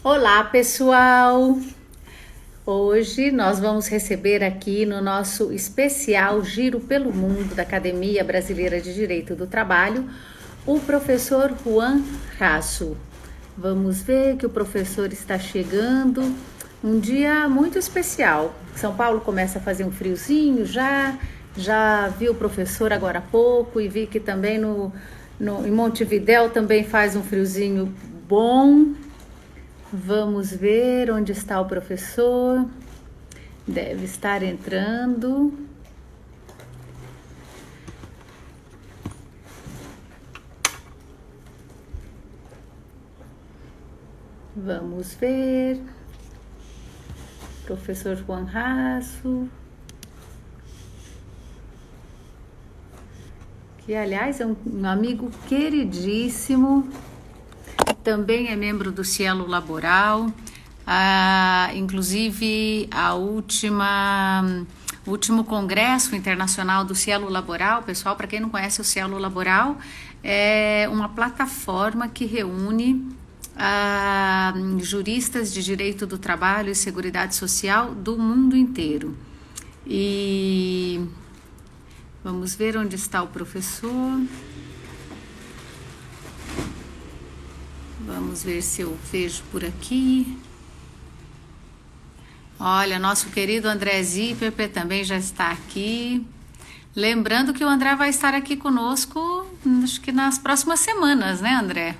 Olá, pessoal! Hoje nós vamos receber aqui no nosso especial Giro pelo Mundo da Academia Brasileira de Direito do Trabalho o professor Juan Raso. Vamos ver que o professor está chegando. Um dia muito especial. São Paulo começa a fazer um friozinho já. Já vi o professor agora há pouco e vi que também em Montevidéu também faz um friozinho bom. Vamos ver onde está o professor. Deve estar entrando. Vamos ver. Professor Juan Raso. Que, aliás, é um amigo queridíssimo. Também é membro do Cielo Laboral. Inclusive, o último Congresso Internacional do Cielo Laboral, pessoal, para quem não conhece o Cielo Laboral, é uma plataforma que reúne juristas de direito do trabalho e seguridade social do mundo inteiro. E vamos ver onde está o professor. Vamos ver se eu vejo por aqui. Olha, nosso querido André Zipper também já está aqui. Lembrando que o André vai estar aqui conosco, acho que nas próximas semanas, né, André?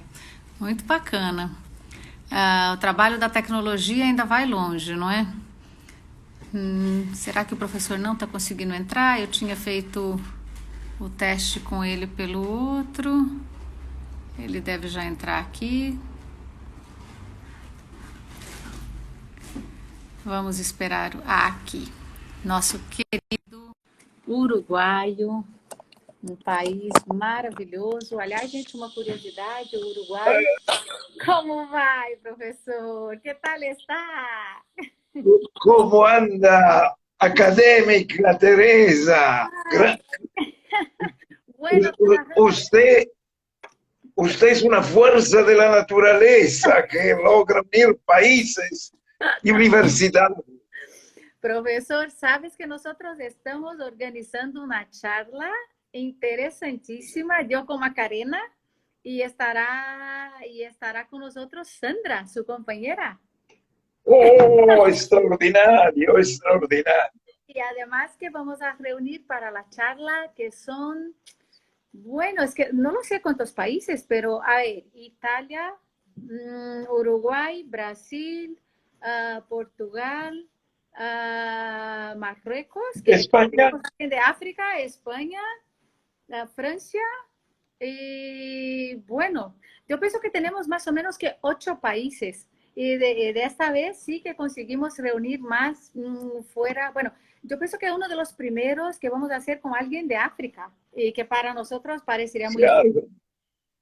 Muito bacana. O trabalho da tecnologia ainda vai longe, não é? Será que o professor não está conseguindo entrar? Eu tinha feito o teste com ele pelo outro. Ele deve já entrar aqui. Vamos esperar. Aqui. Nosso querido uruguaio. Um país maravilhoso. Aliás, gente, uma curiosidade, o Uruguai. Como vai, professor? Que tal está? ¿Cómo anda, académica Teresa? Bueno, Usted, usted es una fuerza de la naturaleza que logra unir países y universidades. profesor, sabes que nosotros estamos organizando una charla interesantísima, yo con Macarena, y estará con nosotros Sandra, su compañera. ¡Oh, extraordinario, extraordinario! Y además que vamos a reunir para la charla que son, bueno, es que no lo sé cuántos países, pero hay Italia, Uruguay, Brasil, Portugal, Marruecos, que España, tenemos de África, España, Francia, y bueno, yo pienso que tenemos más o menos que 8 países. Y de esta vez sí que conseguimos reunir más fuera. Bueno, yo pienso que uno de los primeros que vamos a hacer con alguien de África y que para nosotros parecería muy claro.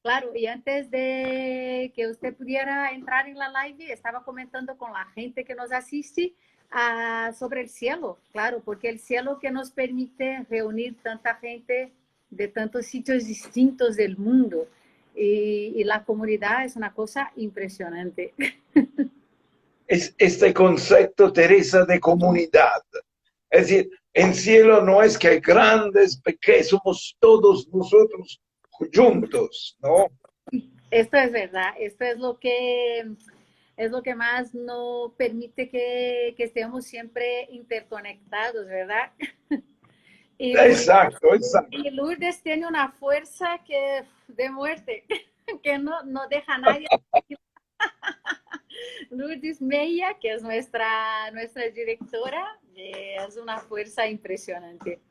claro. Y antes de que usted pudiera entrar en la live, estaba comentando con la gente que nos asiste sobre el cielo, claro, porque el cielo que nos permite reunir tanta gente de tantos sitios distintos del mundo. Y la comunidad es una cosa impresionante. Es este concepto, Teresa, de comunidad. Es decir, en cielo no es que hay grandes, pequeños, somos todos nosotros juntos, ¿no? Esto es verdad, esto es lo que más nos permite que estemos siempre interconectados, ¿verdad? Y Lourdes, Exacto, exacto. y Lourdes tiene una fuerza que de muerte, que no deja a nadie. Lourdes Meia, que es nuestra directora, es una fuerza impresionante.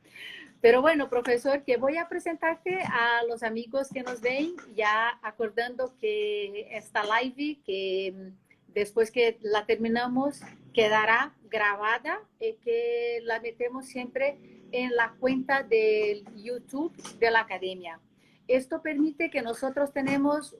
Pero bueno, profesor, que voy a presentarte a los amigos que nos ven, ya acordando que esta live, que después que la terminamos, quedará grabada y que la metemos siempre en la cuenta del YouTube de la academia. Esto permite que nosotros tenemos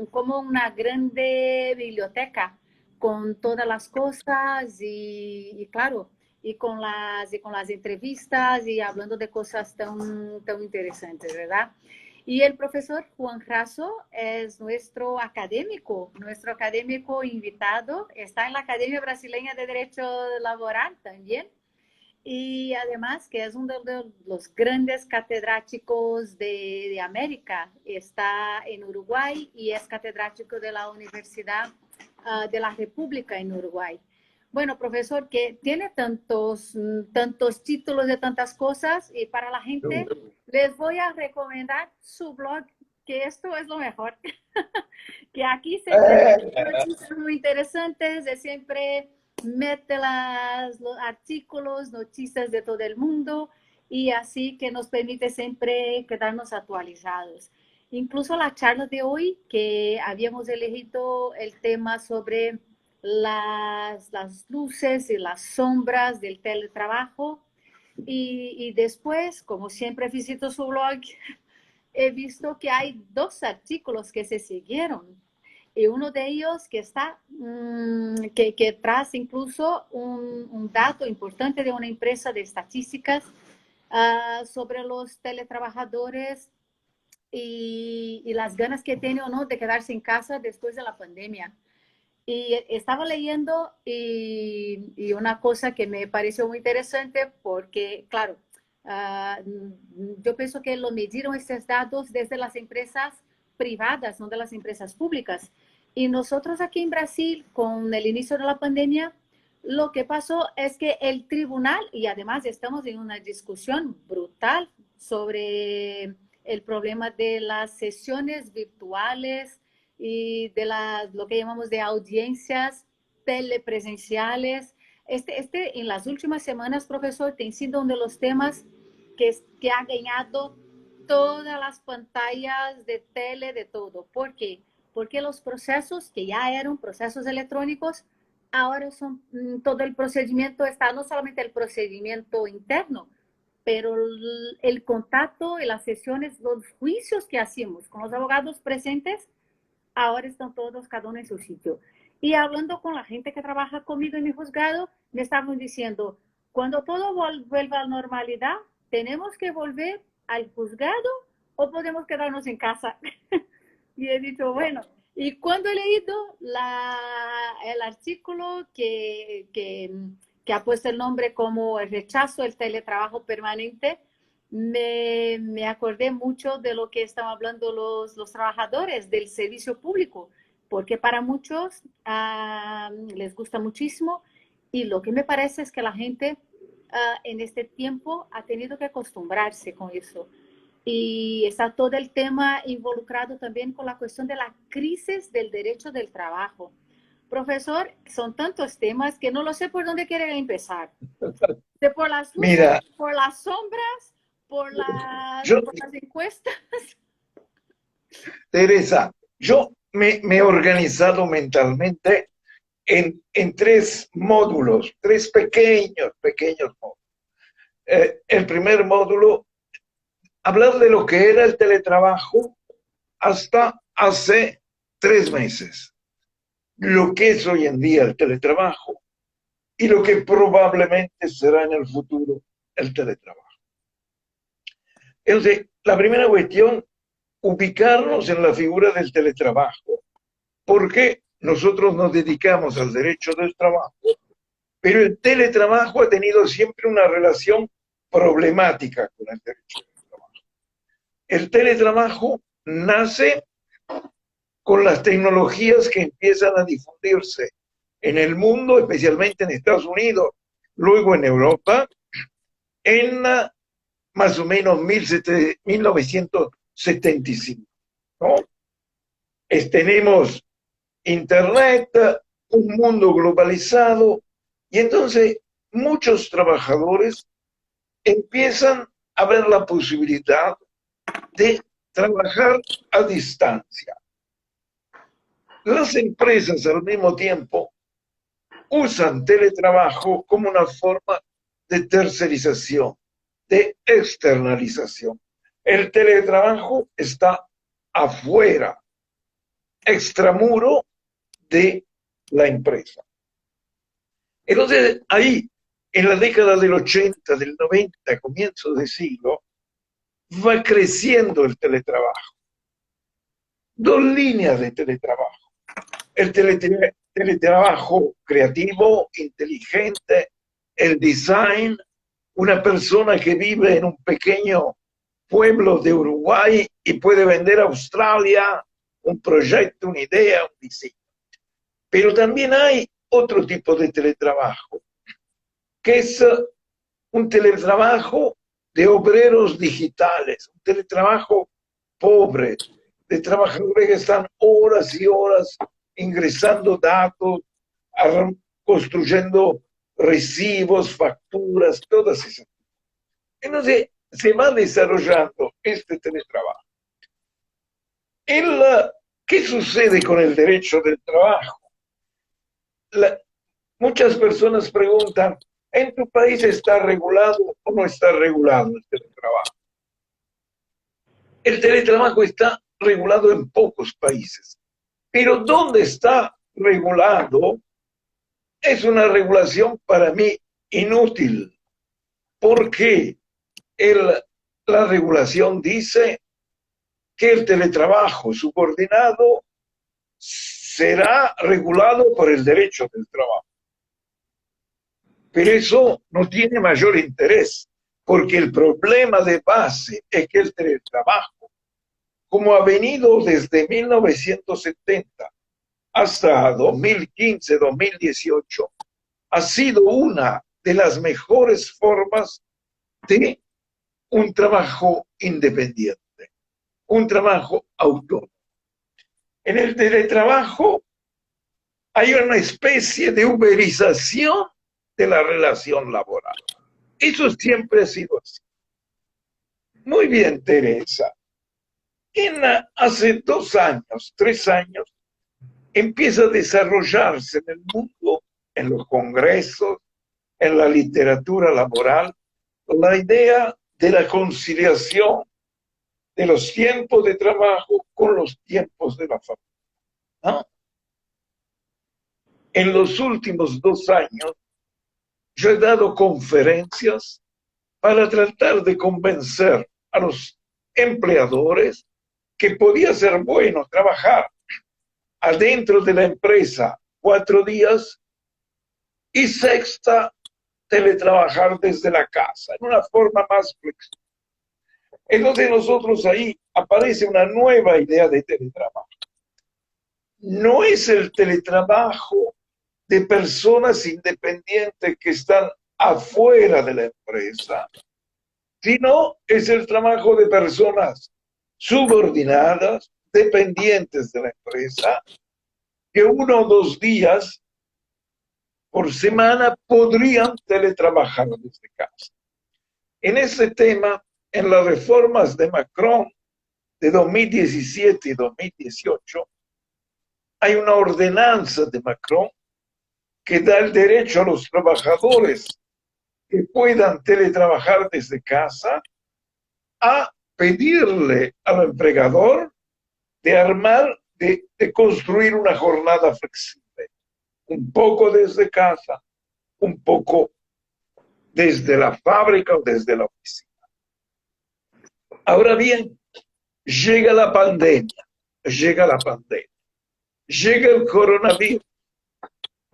como una grande biblioteca con todas las cosas y claro, y con las entrevistas y hablando de cosas tan interesantes, ¿verdad? Y el profesor Juan Raso es nuestro académico invitado, está en la Academia Brasileña de Derecho Laboral también. Y además que es uno de los grandes catedráticos de América, está en Uruguay y es catedrático de la Universidad de la República en Uruguay. Bueno, profesor, que tiene tantos títulos de tantas cosas y para la gente les voy a recomendar su blog, que esto es lo mejor, que aquí siempre noticias muy interesantes, de siempre mete los artículos, noticias de todo el mundo y así que nos permite siempre quedarnos actualizados. Incluso la charla de hoy que habíamos elegido el tema sobre las luces y las sombras del teletrabajo y después, como siempre visito su blog, he visto que hay dos artículos que se siguieron y uno de ellos que está, que trae incluso un dato importante de una empresa de estadísticas sobre los teletrabajadores y las ganas que tiene o no de quedarse en casa después de la pandemia. Y estaba leyendo y una cosa que me pareció muy interesante porque, claro, yo pienso que lo midieron estos datos desde las empresas privadas, no de las empresas públicas. Y nosotros aquí en Brasil, con el inicio de la pandemia, lo que pasó es que el tribunal, y además estamos en una discusión brutal sobre el problema de las sesiones virtuales y de lo que llamamos de audiencias telepresenciales. En las últimas semanas, profesor, ha sido uno de los temas que ha ganado todas las pantallas de tele, de todo. ¿Por qué? Porque los procesos que ya eran procesos electrónicos, ahora son todo el procedimiento, está no solamente el procedimiento interno, pero el contacto y las sesiones, los juicios que hacemos con los abogados presentes, ahora están todos, cada uno en su sitio. Y hablando con la gente que trabaja conmigo en mi juzgado, me estaban diciendo, cuando todo vuelva a la normalidad, ¿tenemos que volver al juzgado o podemos quedarnos en casa? Y he dicho, bueno, y cuando he leído el artículo que ha puesto el nombre como el rechazo del teletrabajo permanente, me acordé mucho de lo que estaban hablando los trabajadores del servicio público, porque para muchos les gusta muchísimo y lo que me parece es que la gente en este tiempo ha tenido que acostumbrarse con eso. Y está todo el tema involucrado también con la cuestión de la crisis del derecho del trabajo. Profesor, son tantos temas que no lo sé por dónde quieren empezar. Por las luces, Mira, por las sombras, yo, por las encuestas. Teresa, yo me he organizado mentalmente en tres módulos, tres pequeños módulos. El primer módulo, hablar de lo que era el teletrabajo hasta hace 3 meses, lo que es hoy en día el teletrabajo y lo que probablemente será en el futuro el teletrabajo. Entonces, la primera cuestión, ubicarnos en la figura del teletrabajo, porque nosotros nos dedicamos al derecho del trabajo, pero el teletrabajo ha tenido siempre una relación problemática con el derecho del trabajo. El teletrabajo nace con las tecnologías que empiezan a difundirse en el mundo, especialmente en Estados Unidos, luego en Europa, en más o menos 1975. ¿No? Tenemos Internet, un mundo globalizado, y entonces muchos trabajadores empiezan a ver la posibilidad de trabajar a distancia. Las empresas al mismo tiempo usan teletrabajo como una forma de tercerización, de externalización. El teletrabajo está afuera, extramuro de la empresa. Entonces, ahí, en la década del 80, del 90, comienzo del siglo, va creciendo el teletrabajo. Dos líneas de teletrabajo. El teletrabajo creativo, inteligente, el design, una persona que vive en un pequeño pueblo de Uruguay y puede vender a Australia un proyecto, una idea, un diseño. Pero también hay otro tipo de teletrabajo, que es un teletrabajo de obreros digitales, un teletrabajo pobre, de trabajadores que están horas y horas ingresando datos, construyendo recibos, facturas, todas esas. Entonces, se va desarrollando este teletrabajo. ¿Qué sucede con el derecho del trabajo? Muchas personas preguntan, ¿en tu país está regulado o no está regulado el teletrabajo? El teletrabajo está regulado en pocos países, pero ¿dónde está regulado? Es una regulación para mí inútil, porque la regulación dice que el teletrabajo subordinado será regulado por el derecho del trabajo. Pero eso no tiene mayor interés, porque el problema de base es que el teletrabajo, como ha venido desde 1970 hasta 2015, 2018, ha sido una de las mejores formas de un trabajo independiente, un trabajo autónomo. En el teletrabajo hay una especie de uberización de la relación laboral. Eso siempre ha sido así. Muy bien, Teresa. Hace 2 años, 3 años, empieza a desarrollarse en el mundo, en los congresos, en la literatura laboral, la idea de la conciliación de los tiempos de trabajo con los tiempos de la familia, ¿no? En los últimos 2 años, yo he dado conferencias para tratar de convencer a los empleadores que podía ser bueno trabajar adentro de la empresa 4 días y sexta teletrabajar desde la casa, en una forma más flexible. Entonces nosotros ahí aparece una nueva idea de teletrabajo. No es el teletrabajo de personas independientes que están afuera de la empresa, sino es el trabajo de personas subordinadas, dependientes de la empresa, que 1 o 2 días por semana podrían teletrabajar desde casa. En ese tema, en las reformas de Macron de 2017 y 2018, hay una ordenanza de Macron que da el derecho a los trabajadores que puedan teletrabajar desde casa a pedirle al empleador de construir una jornada flexible. Un poco desde casa, un poco desde la fábrica o desde la oficina. Ahora bien, llega la pandemia, llega el coronavirus.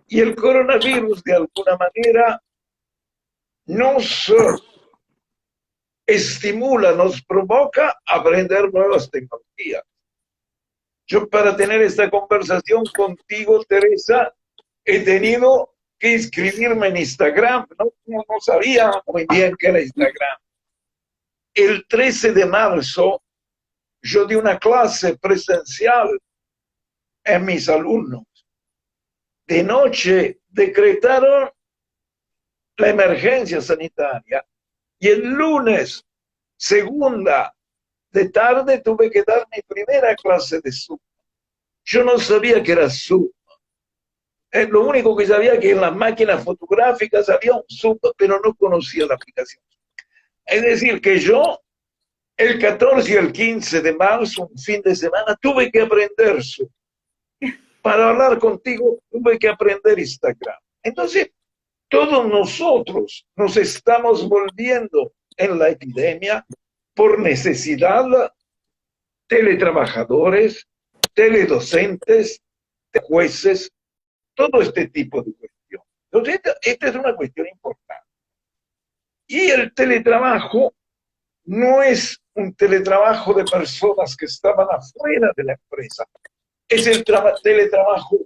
Y el coronavirus, de alguna manera, nos estimula, nos provoca a aprender nuevas tecnologías. Yo, para tener esta conversación contigo, Teresa, he tenido que inscribirme en Instagram. No sabía muy bien qué era Instagram. El 13 de marzo, yo di una clase presencial en mis alumnos. De noche decretaron la emergencia sanitaria y el lunes, segunda de tarde, tuve que dar mi primera clase de Zoom. Yo no sabía que era Zoom. Lo único que sabía que en las máquinas fotográficas había un Zoom, pero no conocía la aplicación. Es decir, que yo, el 14 y el 15 de marzo, un fin de semana, tuve que aprender Zoom. Para hablar contigo, tuve que aprender Instagram. Entonces, todos nosotros nos estamos volviendo en la epidemia por necesidad, teletrabajadores, teledocentes, jueces, todo este tipo de cuestiones. Entonces, esta es una cuestión importante. Y el teletrabajo no es un teletrabajo de personas que estaban afuera de la empresa, es el teletrabajo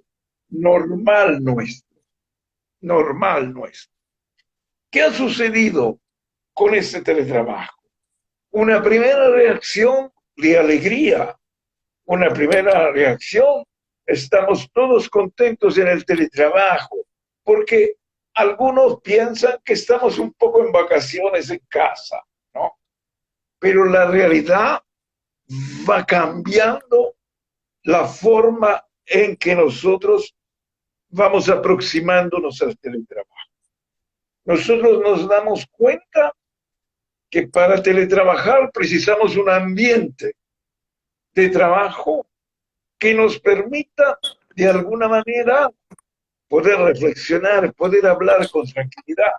normal nuestro, normal nuestro. ¿Qué ha sucedido con este teletrabajo? Una primera reacción de alegría, una primera reacción, estamos todos contentos en el teletrabajo, porque algunos piensan que estamos un poco en vacaciones en casa, ¿no? Pero la realidad va cambiando la forma en que nosotros vamos aproximándonos al teletrabajo. Nosotros nos damos cuenta que para teletrabajar precisamos un ambiente de trabajo que nos permita, de alguna manera, poder reflexionar, poder hablar con tranquilidad.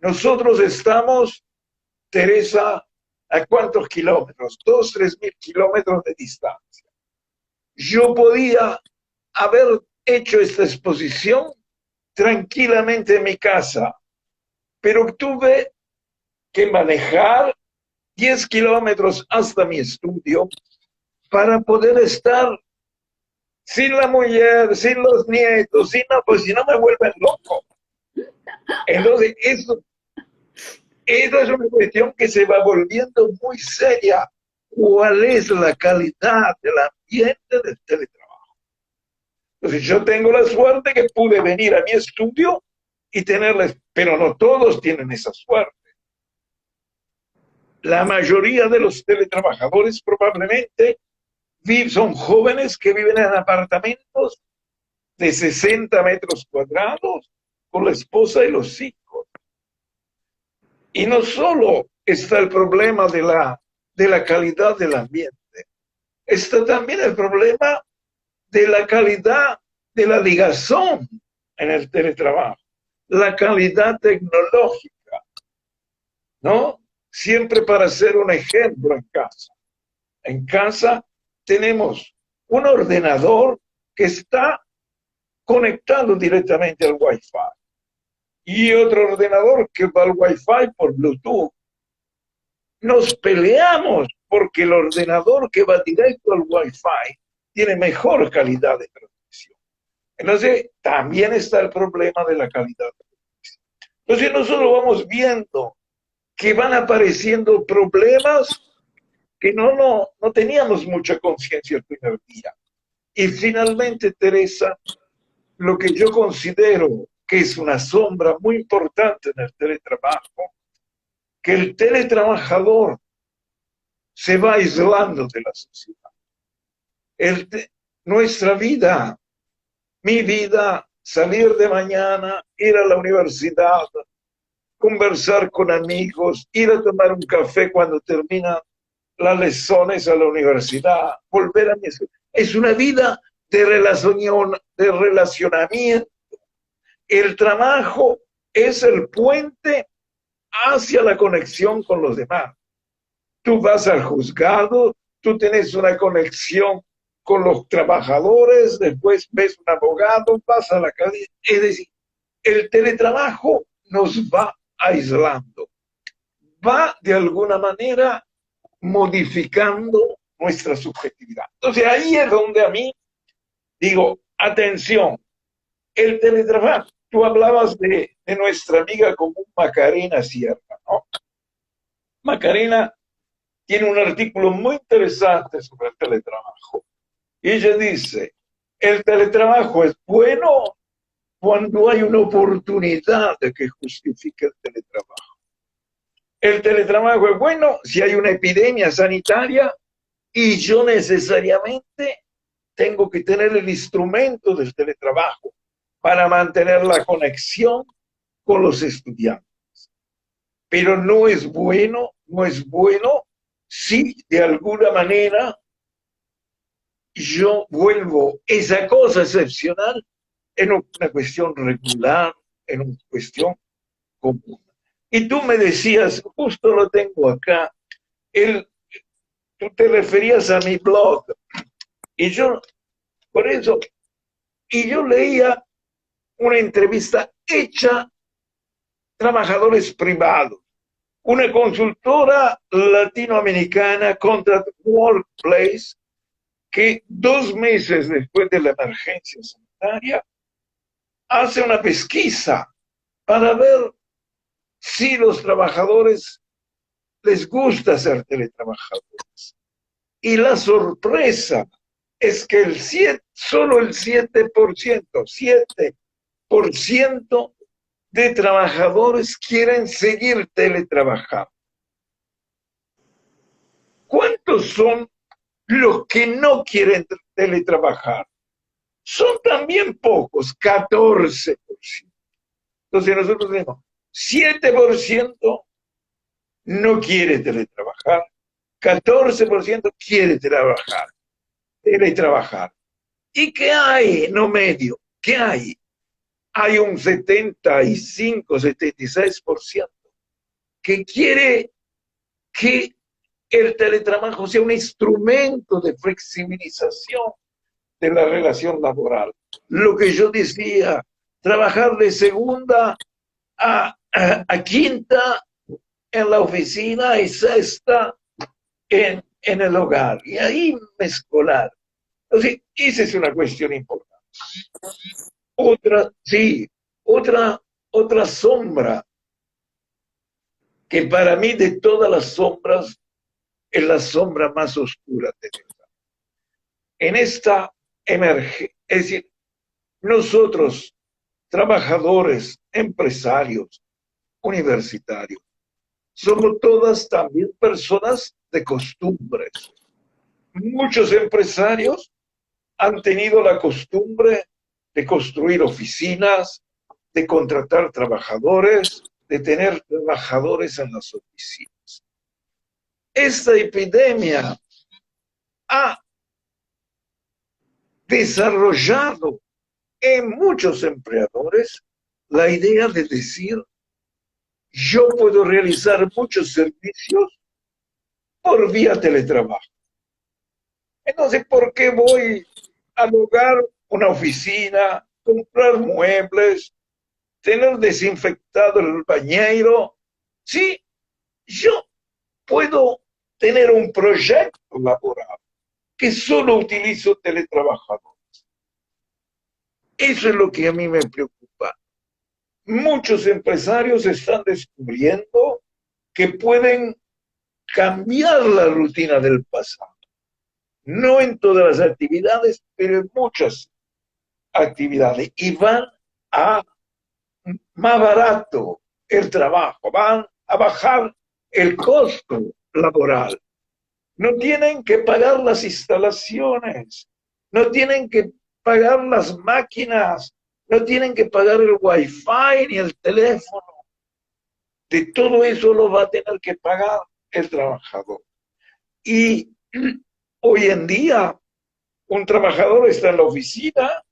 Nosotros estamos, Teresa, ¿a cuántos kilómetros? 2.000, 3.000 kilómetros de distancia. Yo podía haber hecho esta exposición tranquilamente en mi casa, pero tuve que manejar 10 kilómetros hasta mi estudio para poder estar sin la mujer, sin los nietos, sin no, pues si no me vuelven loco. Entonces, eso es una cuestión que se va volviendo muy seria. ¿Cuál es la calidad del ambiente del teletrabajo? Entonces, yo tengo la suerte que pude venir a mi estudio y tenerles, pero no todos tienen esa suerte. La mayoría de los teletrabajadores probablemente son jóvenes que viven en apartamentos de 60 metros cuadrados con la esposa y los hijos. Y no solo está el problema de la calidad del ambiente, está también el problema de la calidad de la ligación en el teletrabajo, la calidad tecnológica, ¿no? Siempre para ser un ejemplo en casa. En casa tenemos un ordenador que está conectado directamente al Wi-Fi y otro ordenador que va al Wi-Fi por Bluetooth. Nos peleamos porque el ordenador que va directo al Wi-Fi tiene mejor calidad de transmisión. Entonces, también está el problema de la calidad de transmisión. Entonces, nosotros vamos viendo que van apareciendo problemas que no teníamos mucha conciencia el primer día. Y finalmente, Teresa, lo que yo considero que es una sombra muy importante en el teletrabajo, que el teletrabajador se va aislando de la sociedad. Nuestra vida, mi vida, salir de mañana, ir a la universidad, conversar con amigos, ir a tomar un café cuando termina las lecciones a la universidad, volver a mi escuela. Es una vida de relacionamiento. El trabajo es el puente hacia la conexión con los demás. Tú vas al juzgado, tú tienes una conexión con los trabajadores, después ves un abogado, vas a la calle. Es decir, el teletrabajo nos va aislando, va de alguna manera modificando nuestra subjetividad. Entonces ahí es donde a mí digo, atención, el teletrabajo. Tú hablabas de nuestra amiga común Macarena Sierra, ¿no? Macarena tiene un artículo muy interesante sobre el teletrabajo. Y ella dice, el teletrabajo es bueno cuando hay una oportunidad que justifique el teletrabajo. El teletrabajo es bueno si hay una epidemia sanitaria y yo necesariamente tengo que tener el instrumento del teletrabajo para mantener la conexión con los estudiantes. Pero no es bueno si de alguna manera yo vuelvo esa cosa excepcional en una cuestión regular, en una cuestión común. Y tú me decías, justo lo tengo acá, el, tú te referías a mi blog, y yo, por eso, y yo leía una entrevista hecha a trabajadores privados. Una consultora latinoamericana, Contract Workplace, que 2 meses después de la emergencia sanitaria hace una pesquisa para ver si los trabajadores les gusta ser teletrabajadores. Y la sorpresa es que solo el 7% de trabajadores quieren seguir teletrabajando. ¿Cuántos son los que no quieren teletrabajar? Son también pocos, 14%. Entonces nosotros tenemos 7% no quiere teletrabajar, 14% quiere teletrabajar. ¿Y qué hay? No medio. ¿Qué hay? Hay un 75-76% que quiere que el teletrabajo sea un instrumento de flexibilización de la relación laboral. Lo que yo decía, trabajar de segunda a quinta en la oficina y sexta en el hogar. Y ahí mezclar. Entonces, esa es una cuestión importante. Sí, otra sombra que para mí de todas las sombras es la sombra más oscura de verdad. En esta es decir, nosotros, trabajadores, empresarios, universitarios, somos todas también personas de costumbres. Muchos empresarios han tenido la costumbre de construir oficinas, de contratar trabajadores, de tener trabajadores en las oficinas. Esta epidemia ha desarrollado en muchos empleadores la idea de decir, yo puedo realizar muchos servicios por vía teletrabajo. Entonces, ¿por qué voy a alugar una oficina, comprar muebles, tener desinfectado el bañero? Sí, yo puedo tener un proyecto laboral que solo utilizo teletrabajadores. Eso es lo que a mí me preocupa. Muchos empresarios están descubriendo que pueden cambiar la rutina del pasado. No en todas las actividades, pero en muchas actividades. Y van a más barato el trabajo, van a bajar el costo laboral. No tienen que pagar las instalaciones, no tienen que pagar las máquinas, no tienen que pagar el wifi ni el teléfono. De todo eso lo va a tener que pagar el trabajador. Y hoy en día, un trabajador está en la oficina,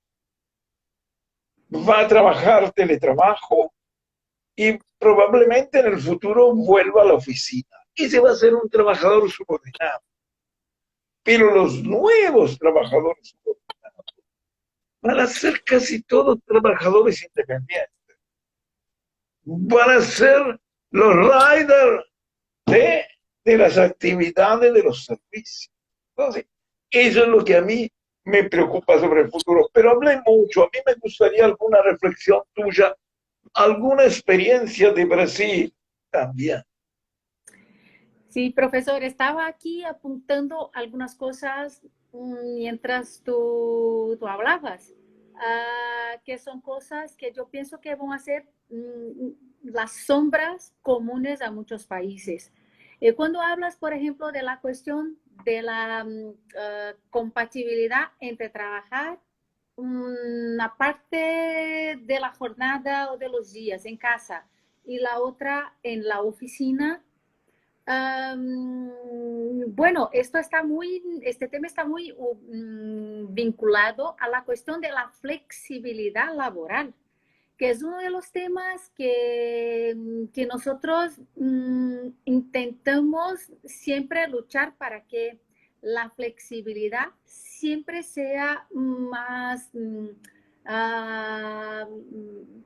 va a trabajar teletrabajo y probablemente en el futuro vuelva a la oficina. Ese va a ser un trabajador subordinado. Pero los nuevos trabajadores subordinados van a ser casi todos trabajadores independientes. Van a ser los riders de las actividades de los servicios. Entonces, eso es lo que a mí me preocupa sobre el futuro. Pero hablé mucho. A mí me gustaría alguna reflexión tuya, alguna experiencia de Brasil también. Sí, profesor, estaba aquí apuntando algunas cosas mientras tú hablabas, que son cosas que yo pienso que van a ser las sombras comunes a muchos países. Cuando hablas, por ejemplo, de la cuestión de la compatibilidad entre trabajar una parte de la jornada o de los días en casa y la otra en la oficina. Bueno, este tema está muy vinculado a la cuestión de la flexibilidad laboral. que es uno de los temas que nosotros intentamos siempre luchar para que la flexibilidad siempre sea más,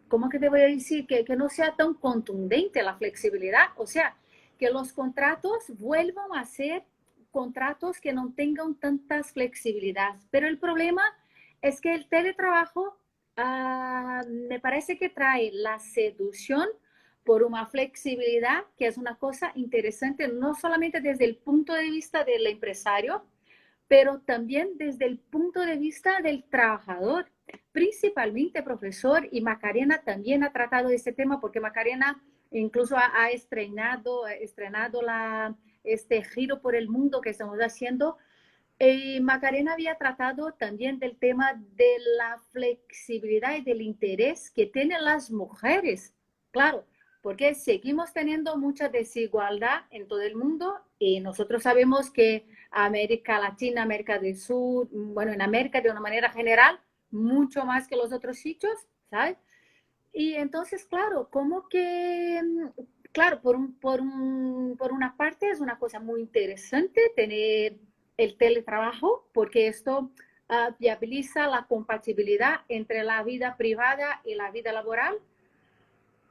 ¿cómo que te voy a decir? Que no sea tan contundente la flexibilidad, o sea, que los contratos vuelvan a ser contratos que no tengan tantas flexibilidades. Pero el problema es que el teletrabajo me parece que trae la seducción por una flexibilidad que es una cosa interesante, no solamente desde el punto de vista del empresario, pero también desde el punto de vista del trabajador, principalmente profesor, y Macarena también ha tratado este tema porque Macarena incluso ha estrenado este giro por el mundo que estamos haciendo. Macarena había tratado también del tema de la flexibilidad y del interés que tienen las mujeres. Claro, porque seguimos teniendo mucha desigualdad en todo el mundo y nosotros sabemos que América Latina, América del Sur, bueno, en América de una manera general, mucho más que los otros sitios, ¿sabes? Y entonces, claro, como que, claro, por una parte es una cosa muy interesante tener el teletrabajo, porque esto viabiliza la compatibilidad entre la vida privada y la vida laboral,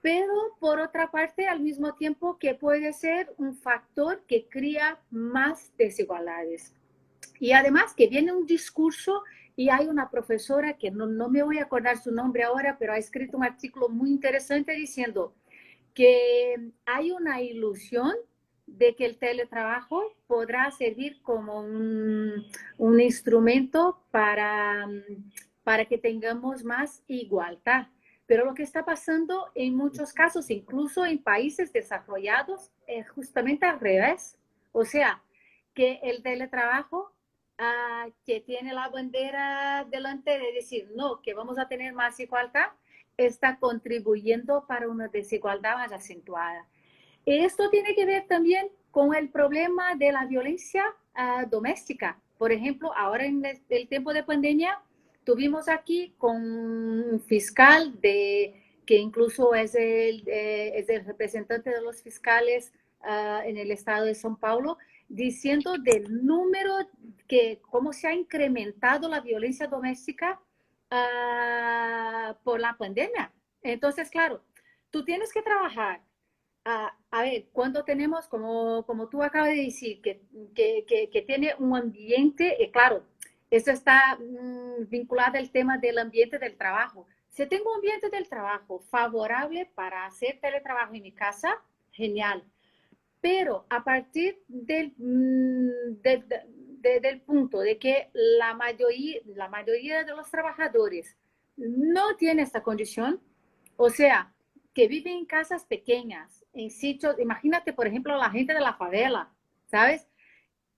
pero por otra parte, al mismo tiempo que puede ser un factor que crea más desigualdades. Y además que viene un discurso y hay una profesora que no me voy a acordar su nombre ahora, pero ha escrito un artículo muy interesante diciendo que hay una ilusión de que el teletrabajo podrá servir como un instrumento para que tengamos más igualdad. Pero lo que está pasando en muchos casos, incluso en países desarrollados, es justamente al revés. O sea, que el teletrabajo que tiene la bandera delante de decir, no, que vamos a tener más igualdad, está contribuyendo para una desigualdad más acentuada. Esto tiene que ver también con el problema de la violencia doméstica. Por ejemplo, ahora en el tiempo de pandemia, tuvimos aquí con un fiscal que incluso es el representante de los fiscales en el estado de São Paulo, diciendo del número cómo se ha incrementado la violencia doméstica por la pandemia. Entonces, claro, tú tienes que trabajar. A ver, cuando tenemos, como tú acabas de decir, que tiene un ambiente, claro, eso está vinculado al tema del ambiente del trabajo. Si tengo un ambiente del trabajo favorable para hacer teletrabajo en mi casa, genial. Pero a partir del punto de que la mayoría de los trabajadores no tiene esta condición, o sea, que viven en casas pequeñas, en sitios, imagínate, por ejemplo, la gente de la favela, ¿sabes?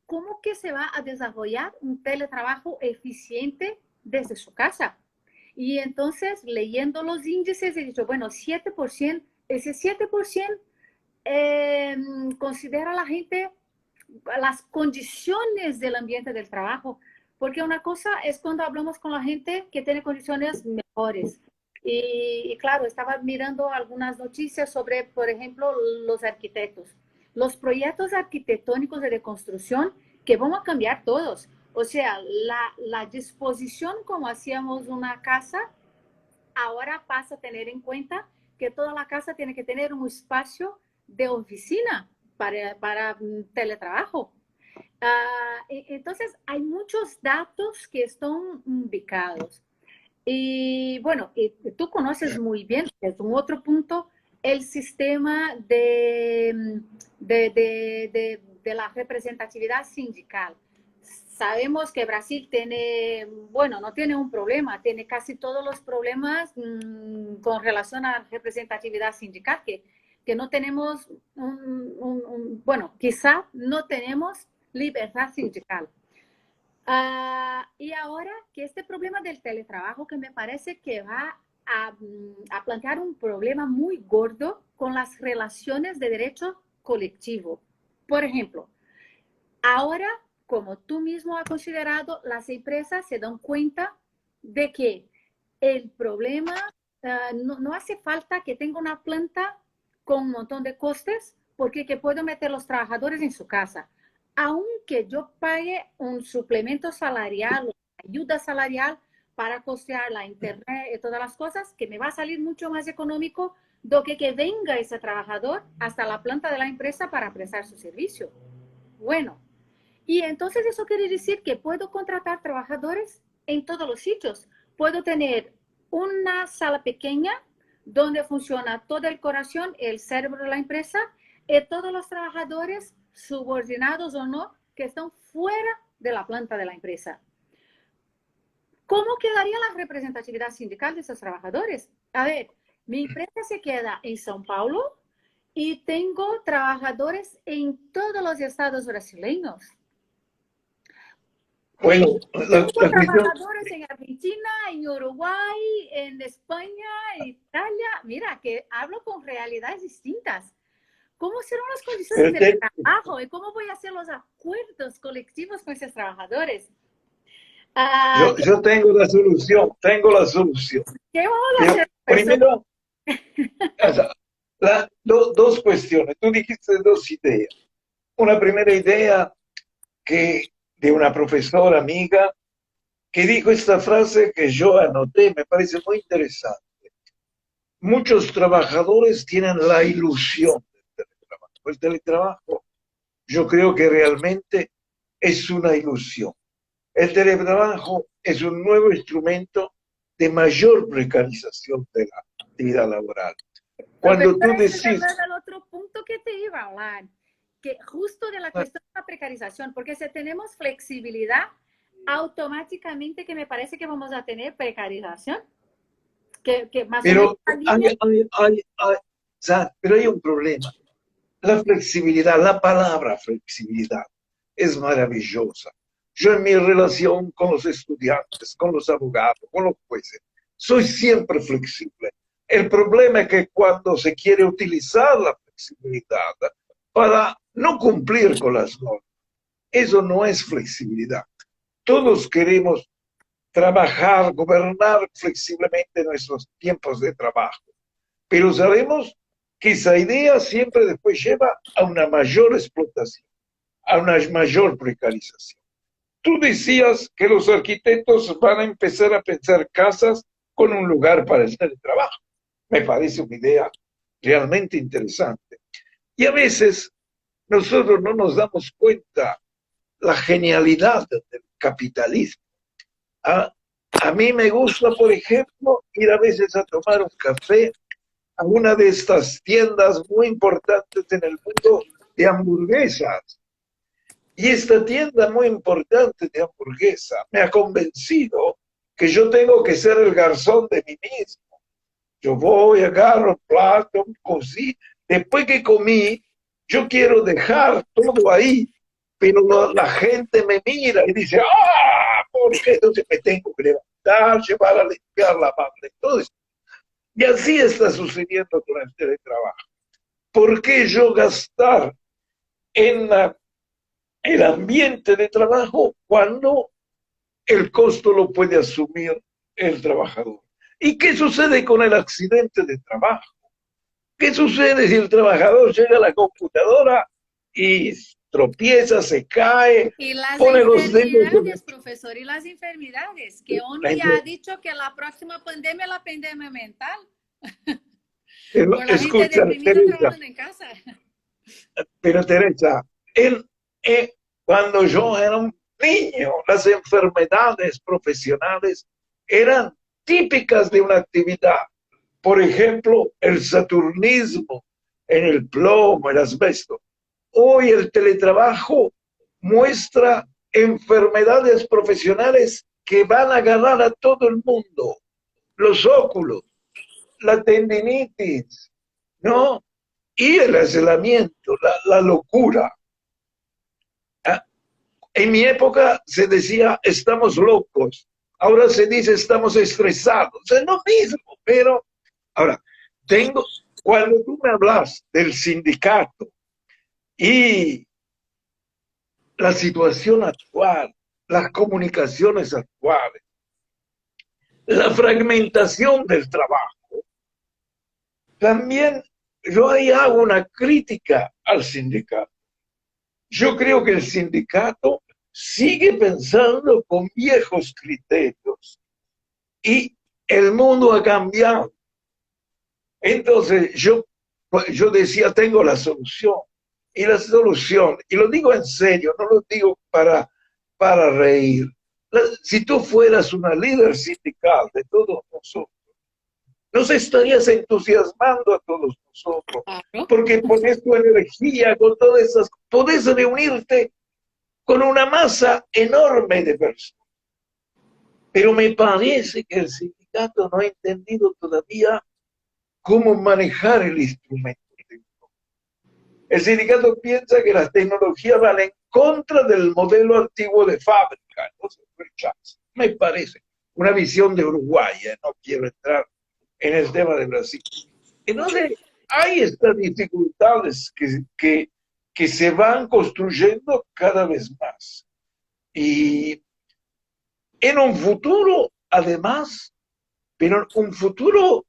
¿Cómo que se va a desarrollar un teletrabajo eficiente desde su casa? Y entonces, leyendo los índices, he dicho, bueno, 7%, ese 7% considera a la gente las condiciones del ambiente del trabajo, porque una cosa es cuando hablamos con la gente que tiene condiciones mejores. Y claro, estaba mirando algunas noticias sobre, por ejemplo, los arquitectos, los proyectos arquitectónicos de reconstrucción que van a cambiar todos. O sea, la disposición como hacíamos una casa ahora pasa a tener en cuenta que toda la casa tiene que tener un espacio de oficina para teletrabajo. Entonces, hay muchos datos que están ubicados. Y bueno, y tú conoces muy bien, desde un otro punto, el sistema de la representatividad sindical. Sabemos que Brasil tiene, bueno, no tiene un problema, tiene casi todos los problemas con relación a la representatividad sindical, que no tenemos, bueno, quizá no tenemos libertad sindical. Y ahora que este problema del teletrabajo que me parece que va a plantear un problema muy gordo con las relaciones de derecho colectivo. Por ejemplo, ahora, como tú mismo has considerado, las empresas se dan cuenta de que el problema no hace falta que tenga una planta con un montón de costes, porque que puedo meter los trabajadores en su casa. Aunque yo pague un suplemento salarial, una ayuda salarial para costear la internet y todas las cosas, que me va a salir mucho más económico do que venga ese trabajador hasta la planta de la empresa para prestar su servicio. Bueno, y entonces eso quiere decir que puedo contratar trabajadores en todos los sitios. Puedo tener una sala pequeña donde funciona todo el corazón, el cerebro de la empresa y todos los trabajadores, subordinados o no, que están fuera de la planta de la empresa. ¿Cómo quedaría la representatividad sindical de esos trabajadores? A ver, mi empresa se queda en São Paulo y tengo trabajadores en todos los estados brasileños. Bueno, Tengo trabajadores en Argentina, en Uruguay, en España, en Italia. Mira, que hablo con realidades distintas. ¿Cómo serán las condiciones de trabajo? ¿Y cómo voy a hacer los acuerdos colectivos con esos trabajadores? Yo tengo la solución, ¿Qué vamos a hacer? Primero, dos cuestiones. Tú dijiste dos ideas. Una primera idea que de una profesora amiga que dijo esta frase que yo anoté, me parece muy interesante. Muchos trabajadores tienen la ilusión del teletrabajo. El teletrabajo, yo creo que realmente es una ilusión. El teletrabajo es un nuevo instrumento de mayor precarización de la actividad laboral. Cuando tú decís... el otro punto que te iba a hablar, que justo de la cuestión de la precarización, porque si tenemos flexibilidad, automáticamente que me parece que vamos a tener precarización. Que más pero, o menos pero hay un problema. La flexibilidad, la palabra flexibilidad es maravillosa. Yo en mi relación con los estudiantes, con los abogados, con los jueces, soy siempre flexible. El problema es que cuando se quiere utilizar la flexibilidad para no cumplir con las normas, eso no es flexibilidad. Todos queremos trabajar, gobernar flexiblemente nuestros tiempos de trabajo, pero sabemos que esa idea siempre después lleva a una mayor explotación, a una mayor precarización. Tú decías que los arquitectos van a empezar a pensar casas con un lugar para el teletrabajo. Me parece una idea realmente interesante. Y a veces nosotros no nos damos cuenta la genialidad del capitalismo. A mí me gusta, por ejemplo, ir a veces a tomar un café a una de estas tiendas muy importantes en el mundo de hamburguesas. Y esta tienda muy importante de hamburguesa me ha convencido que yo tengo que ser el garzón de mí mismo. Yo voy, agarro el plato, cosí. Después que comí, yo quiero dejar todo ahí, pero la gente me mira y dice, ¡ah! ¿Por qué? Entonces me tengo que levantar, llevar a limpiar la mano. Entonces, y así está sucediendo con el teletrabajo. ¿Por qué yo gastar en el ambiente de trabajo cuando el costo lo puede asumir el trabajador? ¿Y qué sucede con el accidente de trabajo? ¿Qué sucede si el trabajador llega a la computadora y tropieza, se cae, y las pone los dedos? Profesor, y las enfermedades, que uno ya ha dicho que la próxima pandemia es la pandemia mental. Pero, escucha, Teresa, en casa. pero Teresa, cuando yo era un niño, las enfermedades profesionales eran típicas de una actividad. Por ejemplo, el saturnismo en el plomo, el asbesto. Hoy el teletrabajo muestra enfermedades profesionales que van a agarrar a todo el mundo. Los óculos, la tendinitis, ¿no? Y el aislamiento, la locura. En mi época se decía, estamos locos. Ahora se dice, estamos estresados. Es lo mismo, pero... Ahora, cuando tú me hablas del sindicato y la situación actual, las comunicaciones actuales, la fragmentación del trabajo, también yo ahí hago una crítica al sindicato. Yo creo que el sindicato sigue pensando con viejos criterios y el mundo ha cambiado. Entonces yo decía, tengo la solución. Y la solución, y lo digo en serio, no lo digo para reír. Si tú fueras una líder sindical de todos nosotros, nos estarías entusiasmando a todos nosotros, Claro. porque pones tu energía con todas esas, podés reunirte con una masa enorme de personas. Pero me parece que el sindicato no ha entendido todavía cómo manejar el instrumento. El sindicato piensa que las tecnologías van en contra del modelo antiguo de fábrica, entonces rechaza. Me parece una visión de Uruguay, no quiero entrar en el tema de Brasil. Entonces, hay estas dificultades que se van construyendo cada vez más. Y en un futuro, además, pero un futuro,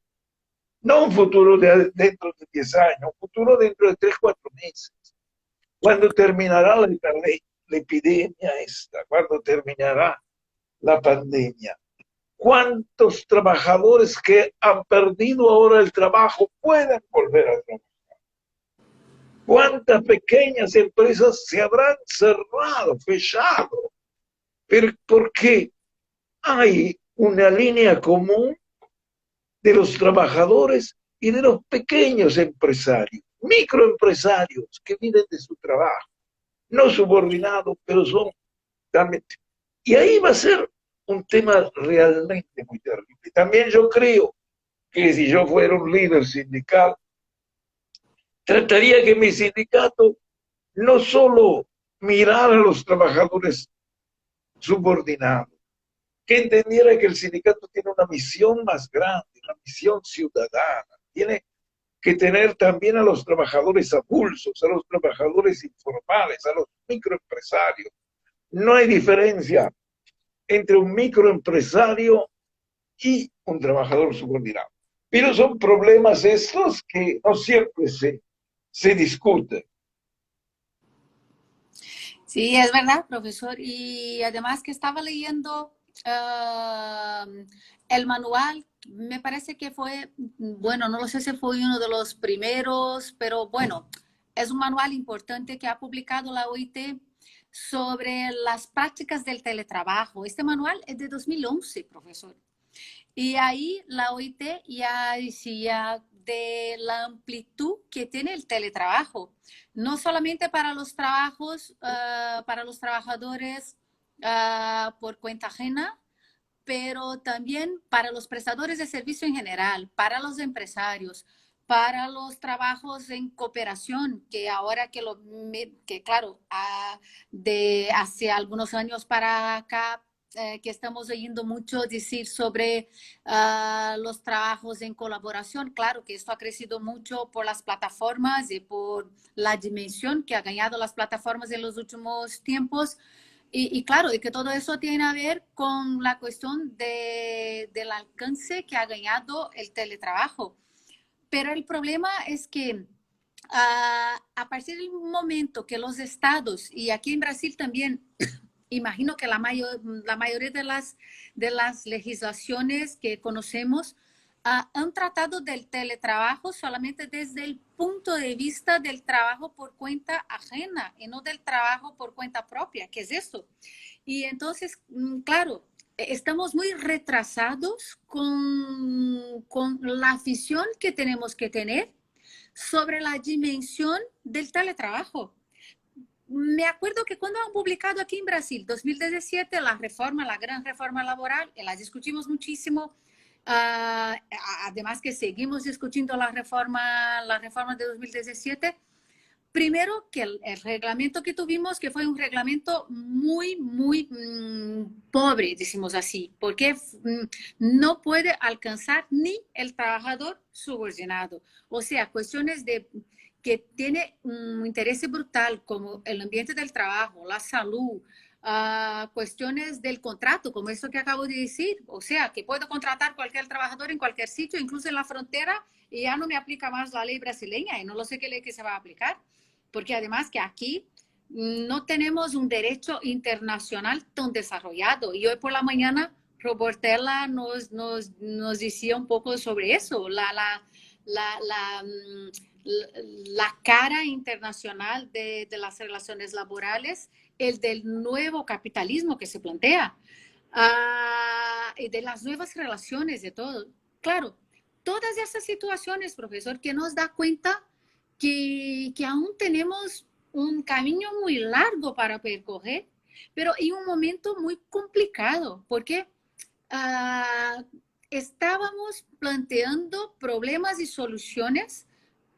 no un futuro dentro de 10 años, un futuro dentro de 3 4 meses, cuando terminará la epidemia esta, cuando terminará la pandemia. ¿Cuántos trabajadores que han perdido ahora el trabajo pueden volver a trabajar? ¿Cuántas pequeñas empresas se habrán cerrado, fechado? Pero porque hay una línea común de los trabajadores y de los pequeños empresarios, microempresarios que viven de su trabajo, no subordinados, pero son también. Y ahí va a ser un tema realmente muy terrible. También yo creo que si yo fuera un líder sindical, trataría que mi sindicato no solo mirara a los trabajadores subordinados, que entendiera que el sindicato tiene una misión más grande, una misión ciudadana, tiene que tener también a los trabajadores avulsos, a los trabajadores informales, a los microempresarios. No hay diferencia entre un microempresario y un trabajador subordinado. Pero son problemas estos que no siempre se discuten. Sí, es verdad, profesor. Y además que estaba leyendo el manual, me parece que fue, bueno, no lo sé si fue uno de los primeros, pero bueno, es un manual importante que ha publicado la OIT sobre las prácticas del teletrabajo. Este manual es de 2011, profesor. Y ahí la OIT ya decía de la amplitud que tiene el teletrabajo, no solamente para los trabajos, para los trabajadores por cuenta ajena, pero también para los prestadores de servicio en general, para los empresarios, para los trabajos en cooperación, que ahora que claro, de hace algunos años para acá, que estamos oyendo mucho decir sobre los trabajos en colaboración. Claro que esto ha crecido mucho por las plataformas y por la dimensión que ha ganado las plataformas en los últimos tiempos. Y claro, y que todo eso tiene a ver con la cuestión del alcance que ha ganado el teletrabajo. Pero el problema es que a partir del momento que los estados, y aquí en Brasil también, imagino que la mayoría de las legislaciones que conocemos han tratado del teletrabajo solamente desde el punto de vista del trabajo por cuenta ajena y no del trabajo por cuenta propia. ¿Qué es eso? Y entonces, claro, estamos muy retrasados con la visión que tenemos que tener sobre la dimensión del teletrabajo. Me acuerdo que cuando han publicado aquí en Brasil, 2017, la reforma, la gran reforma laboral, la discutimos muchísimo. Además que seguimos discutiendo la reforma de 2017. Primero que el reglamento que tuvimos, que fue un reglamento muy pobre, decimos así, porque no puede alcanzar ni el trabajador subordinado. O sea, cuestiones de que tiene un interés brutal como el ambiente del trabajo, la salud, cuestiones del contrato, como esto que acabo de decir, o sea, que puedo contratar cualquier trabajador en cualquier sitio, incluso en la frontera, y ya no me aplica más la ley brasileña y no lo sé qué ley que se va a aplicar, porque además que aquí no tenemos un derecho internacional tan desarrollado. Y hoy por la mañana Robertella nos decía un poco sobre eso, la, la, la cara internacional de las relaciones laborales, el del nuevo capitalismo que se plantea, y de las nuevas relaciones, de todo. Claro, todas esas situaciones, profesor, que nos da cuenta que aún tenemos un camino muy largo para percorrer, pero en un momento muy complicado, porque uh, estábamos planteando problemas y soluciones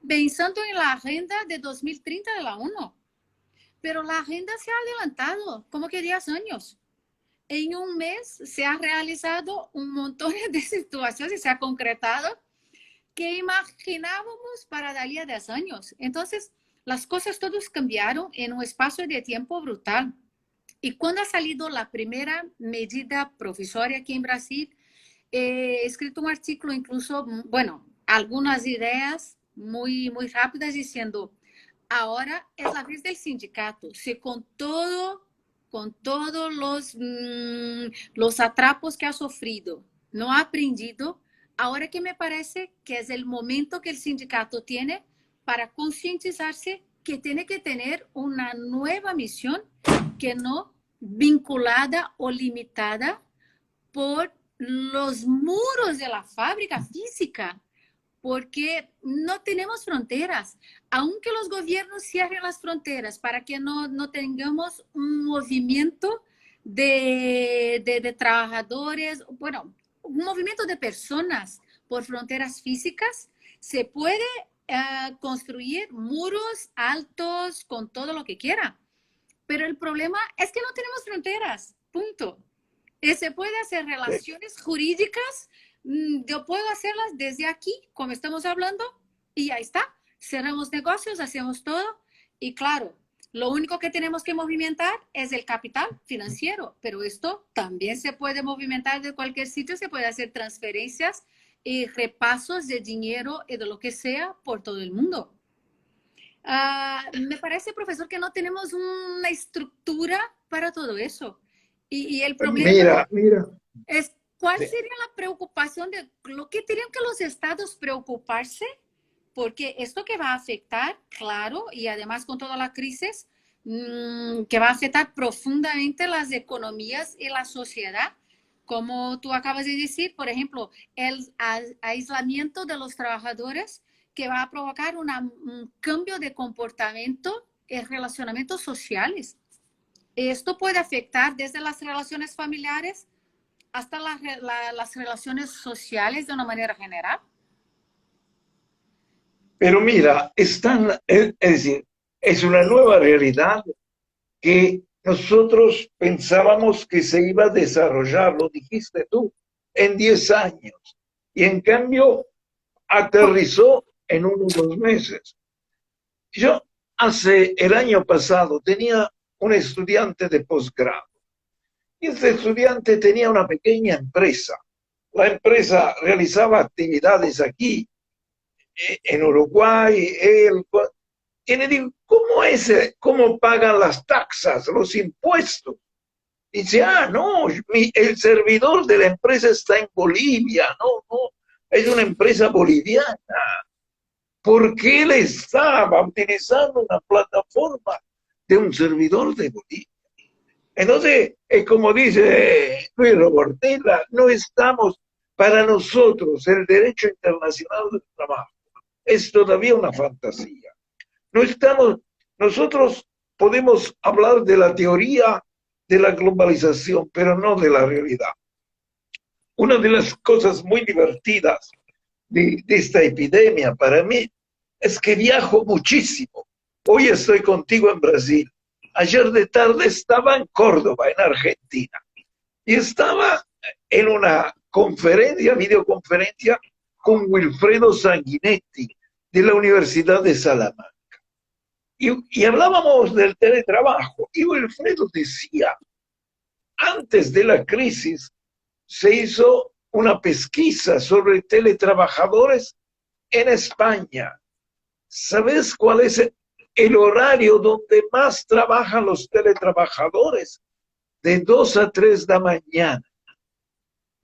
pensando en la agenda de 2030 de la ONU, pero la agenda se ha adelantado como que 10 años. En un mes se ha realizado un montón de situaciones y se ha concretado que imaginábamos para de allí a 10 años. Entonces, las cosas todas cambiaron en un espacio de tiempo brutal. Y cuando ha salido la primera medida provisoria aquí en Brasil, he escrito un artículo incluso, bueno, algunas ideas muy rápidas diciendo, ahora es la vez del sindicato, si con todos los atrapos que ha sufrido, no ha aprendido, ahora que me parece que es el momento que el sindicato tiene para concientizarse que tiene que tener una nueva misión que no vinculada o limitada por los muros de la fábrica física, porque no tenemos fronteras. Aunque los gobiernos cierren las fronteras para que no tengamos un movimiento de trabajadores, bueno, un movimiento de personas por fronteras físicas, se puede construir muros altos con todo lo que quiera. Pero el problema es que no tenemos fronteras, punto. Se puede hacer relaciones jurídicas, yo puedo hacerlas desde aquí, como estamos hablando, y ahí está. Cerramos negocios, hacemos todo, y claro, lo único que tenemos que movimentar es el capital financiero, pero esto también se puede movimentar de cualquier sitio, se puede hacer transferencias y repasos de dinero y de lo que sea por todo el mundo. Me parece, profesor, que no tenemos una estructura para todo eso. Y el problema es cuál sería la preocupación de lo que tienen que los estados preocuparse, porque esto que va a afectar, claro, y además con toda la crisis, que va a afectar profundamente las economías y la sociedad, como tú acabas de decir, por ejemplo, el aislamiento de los trabajadores que va a provocar un cambio de comportamiento en relacionamientos sociales. Esto puede afectar desde las relaciones familiares hasta las relaciones sociales de una manera general. Pero mira, es decir, es una nueva realidad que nosotros pensábamos que se iba a desarrollar, lo dijiste tú, en 10 años. Y en cambio, aterrizó en 1 o 2 meses. Yo el año pasado tenía un estudiante de posgrado. Y este estudiante tenía una pequeña empresa. La empresa realizaba actividades aquí, en Uruguay. Y le digo, ¿cómo pagan las taxas, los impuestos? Y dice, no, el servidor de la empresa está en Bolivia. No, es una empresa boliviana. Porque él estaba utilizando una plataforma de un servidor de Bolivia. Entonces, como dice Luis Robertella, no estamos, para nosotros, el derecho internacional del trabajo es todavía una fantasía. Nosotros podemos hablar de la teoría de la globalización, pero no de la realidad. Una de las cosas muy divertidas de esta epidemia para mí es que viajo muchísimo. Hoy estoy contigo en Brasil. Ayer de tarde estaba en Córdoba, en Argentina, y estaba en una videoconferencia con Wilfredo Sanguinetti de la Universidad de Salamanca. Y hablábamos del teletrabajo, y Wilfredo decía, antes de la crisis se hizo una pesquisa sobre teletrabajadores en España, ¿sabes cuál es el horario donde más trabajan los teletrabajadores? De 2 a 3 de la mañana.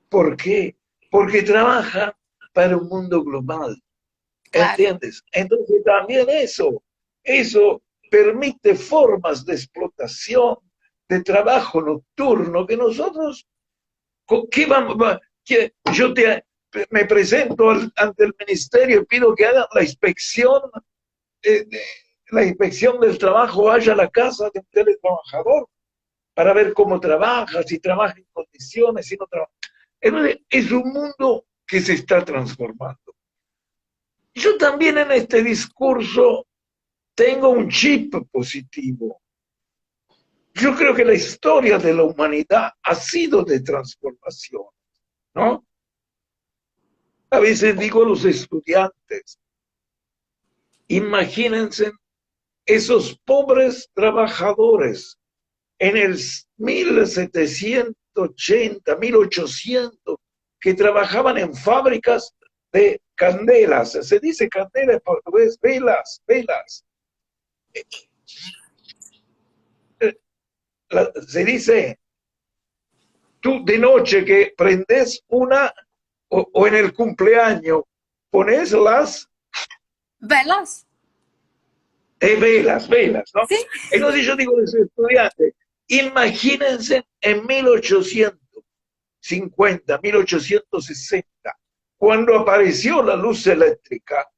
¿Por qué? Porque trabajan para un mundo global. Claro, ¿Entiendes? Entonces también eso permite formas de explotación, de trabajo nocturno, que nosotros, ¿qué vamos? Yo me presento ante el ministerio y pido que hagan eh, la inspección del trabajo, vaya a la casa de un teletrabajador para ver cómo trabaja, si trabaja en condiciones, si no trabaja. Entonces, es un mundo que se está transformando. Yo también en este discurso tengo un chip positivo. Yo creo que la historia de la humanidad ha sido de transformación, ¿no? A veces digo a los estudiantes, imagínense esos pobres trabajadores en el 1780, 1800, que trabajaban en fábricas de candelas. Se dice candela en portugués, velas, velas. Se dice, tú de noche que prendes una o en el cumpleaños pones las velas. velas, ¿no? Sí. Entonces yo digo a los estudiantes, imagínense en 1850, 1860, cuando apareció la luz eléctrica,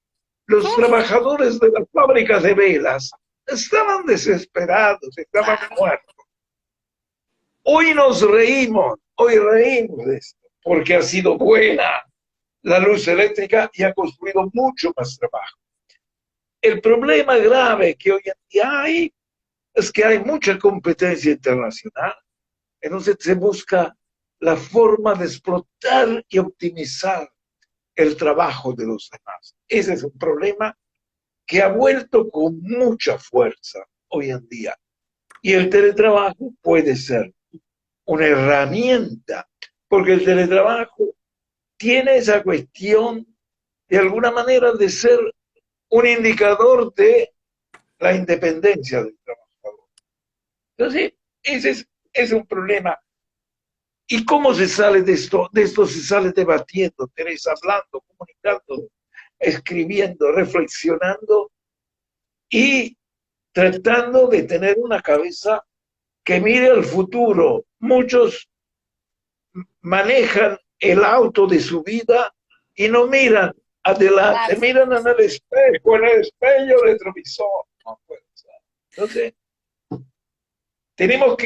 los trabajadores de las fábricas de velas estaban desesperados, estaban muertos. Hoy reímos de esto, porque ha sido buena la luz eléctrica y ha construido mucho más trabajo. El problema grave que hoy en día hay es que hay mucha competencia internacional. Entonces se busca la forma de explotar y optimizar el trabajo de los demás. Ese es un problema que ha vuelto con mucha fuerza hoy en día. Y el teletrabajo puede ser una herramienta, porque el teletrabajo tiene esa cuestión de alguna manera de ser un indicador de la independencia del trabajador. Entonces, ese es un problema. ¿Y cómo se sale de esto? De esto se sale debatiendo, Teresa, hablando, comunicando, escribiendo, reflexionando y tratando de tener una cabeza que mire al futuro. Muchos manejan el auto de su vida y no miran adelante, miran en el espejo retrovisor. No puede ser. Entonces,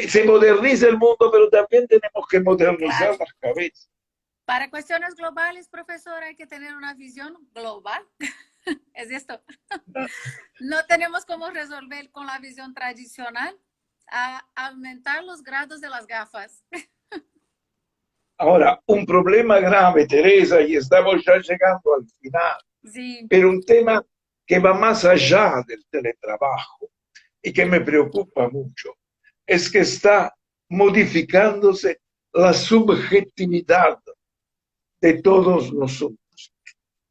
se moderniza el mundo, pero también tenemos que modernizar las cabezas. Para cuestiones globales, profesor, hay que tener una visión global. Es esto. No tenemos cómo resolver con la visión tradicional a aumentar los grados de las gafas. Ahora, un problema grave, Teresa, y estamos ya llegando al final, sí. Pero un tema que va más allá del teletrabajo y que me preocupa mucho, es que está modificándose la subjetividad de todos nosotros.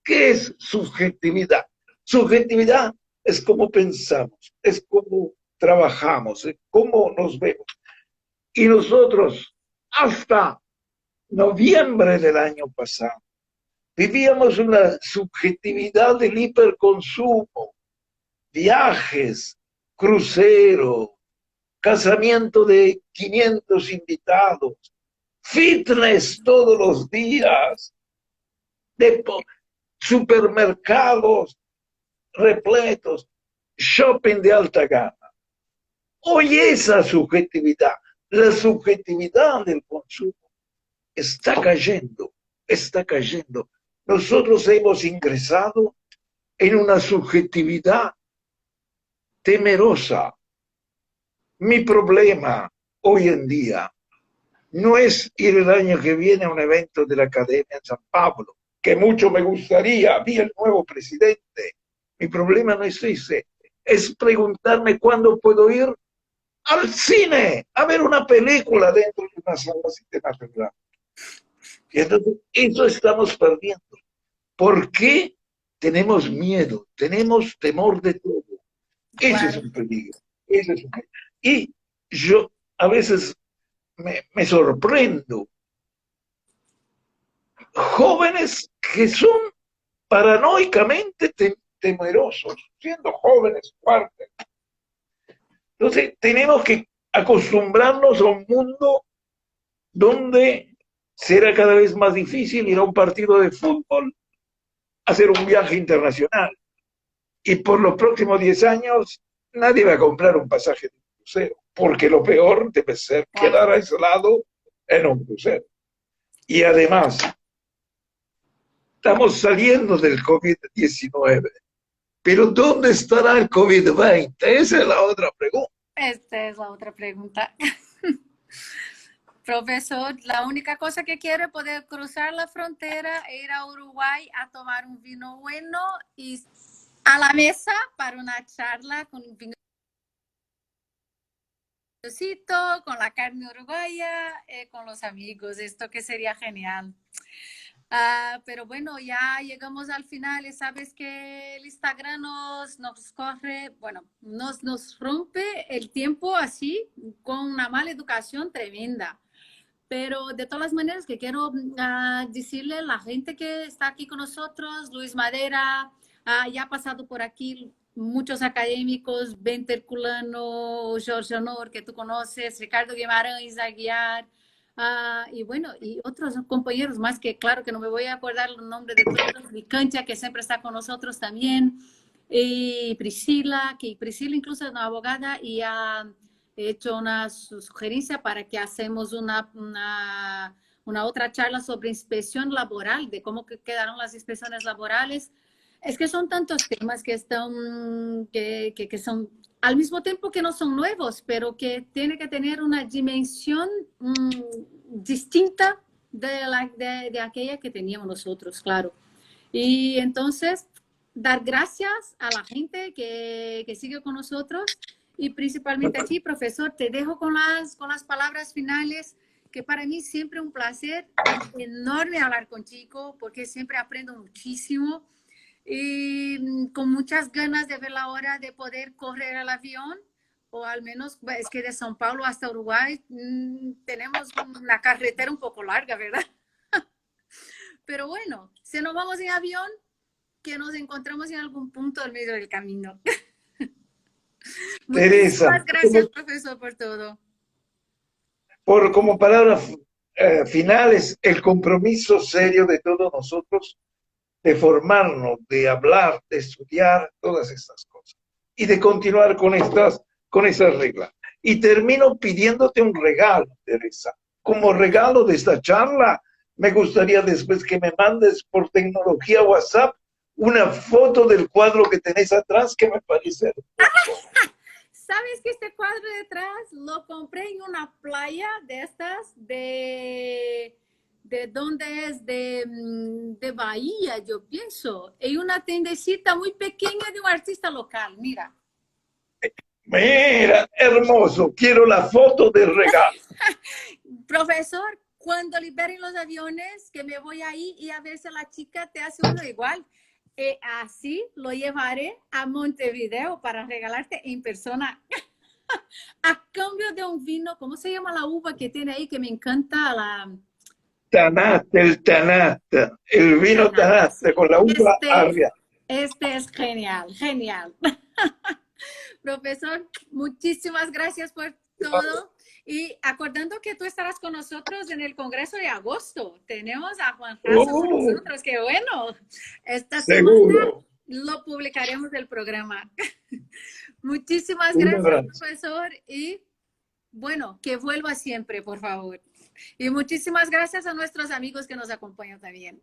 ¿Qué es subjetividad? Subjetividad es cómo pensamos, es cómo trabajamos, es cómo nos vemos. Y nosotros, hasta noviembre del año pasado, vivíamos una subjetividad del hiperconsumo, viajes, crucero, casamiento de 500 invitados, fitness todos los días, supermercados repletos, shopping de alta gama. Hoy esa subjetividad, la subjetividad del consumo, está cayendo, está cayendo. Nosotros hemos ingresado en una subjetividad temerosa. Mi problema hoy en día no es ir el año que viene a un evento de la Academia en San Pablo, que mucho me gustaría, vi el nuevo presidente. Mi problema no es ese, es preguntarme cuándo puedo ir al cine a ver una película dentro de una sala cinematográfica. Y entonces, eso estamos perdiendo. ¿Por qué tenemos miedo, tenemos temor de todo. Eso Claro. es un peligro. Eso es un peligro. Y yo a veces me sorprendo. Jóvenes que son paranoicamente temerosos, siendo jóvenes fuertes. Entonces, tenemos que acostumbrarnos a un mundo donde será cada vez más difícil ir a un partido de fútbol, hacer un viaje internacional. Y por los próximos 10 años, nadie va a comprar un pasaje de crucero, porque lo peor debe ser quedar aislado en un crucero. Y además, estamos saliendo del COVID-19, pero ¿dónde estará el COVID-20? Esa es la otra pregunta. Esta es la otra pregunta. Profesor, la única cosa que quiero es poder cruzar la frontera e ir a Uruguay a tomar un vino bueno y a la mesa para una charla con un vinosito, con la carne uruguaya, con los amigos. Esto que sería genial. Pero bueno, ya llegamos al final y sabes que el Instagram nos corre, bueno, nos rompe el tiempo así con una mala educación tremenda. Pero de todas maneras que quiero decirle a la gente que está aquí con nosotros, Luis Madera, ya ha pasado por aquí muchos académicos, Ben Terculano, Jorge Honor, que tú conoces, Ricardo Guimarães Aguiar, y bueno, y otros compañeros más que claro que no me voy a acordar el nombre de todos, Vicancha, que siempre está con nosotros también, y Priscila, que Priscila incluso es una abogada y ha hecho una sugerencia para que hacemos una otra charla sobre inspección laboral, de cómo quedaron las inspecciones laborales. Es que son tantos temas que están, que son al mismo tiempo que no son nuevos, pero que tiene que tener una dimensión distinta de aquella que teníamos nosotros, claro. Y entonces, dar gracias a la gente que sigue con nosotros y principalmente a ti, profesor, te dejo con las palabras finales, que para mí siempre un placer enorme hablar contigo, porque siempre aprendo muchísimo y con muchas ganas de ver la hora de poder correr al avión, o al menos es que de São Paulo hasta Uruguay tenemos una carretera un poco larga, ¿verdad? Pero bueno, si nos vamos en avión, que nos encontramos en algún punto del medio del camino. Teresa, Muchísimas gracias, profesor, por todo. como palabras finales, el compromiso serio de todos nosotros de formarnos, de hablar, de estudiar, todas estas cosas. Y de continuar con esas reglas. Y termino pidiéndote un regalo, Teresa. Como regalo de esta charla, me gustaría después que me mandes por tecnología WhatsApp una foto del cuadro que tenés atrás, que me parece hermoso. ¿Sabes que este cuadro detrás lo compré en una playa de estas de dónde es, de Bahía, yo pienso, en una tiendecita muy pequeña de un artista local, mira. Mira, hermoso, quiero la foto del regalo. Profesor, cuando liberen los aviones, que me voy ahí y a ver si la chica te hace uno igual. Así lo llevaré a Montevideo para regalarte en persona. A cambio de un vino, ¿cómo se llama la uva que tiene ahí que me encanta? Tanat, el vino Tanat, Sí. con la uva agria. Este es genial, genial. Profesor, muchísimas gracias por todo. Y acordando que tú estarás con nosotros en el Congreso de agosto. Tenemos a Juan Jasso con nosotros, qué bueno. Esta semana lo publicaremos del programa. Muchísimas gracias, profesor. Y bueno, que vuelva siempre, por favor. Y muchísimas gracias a nuestros amigos que nos acompañan también.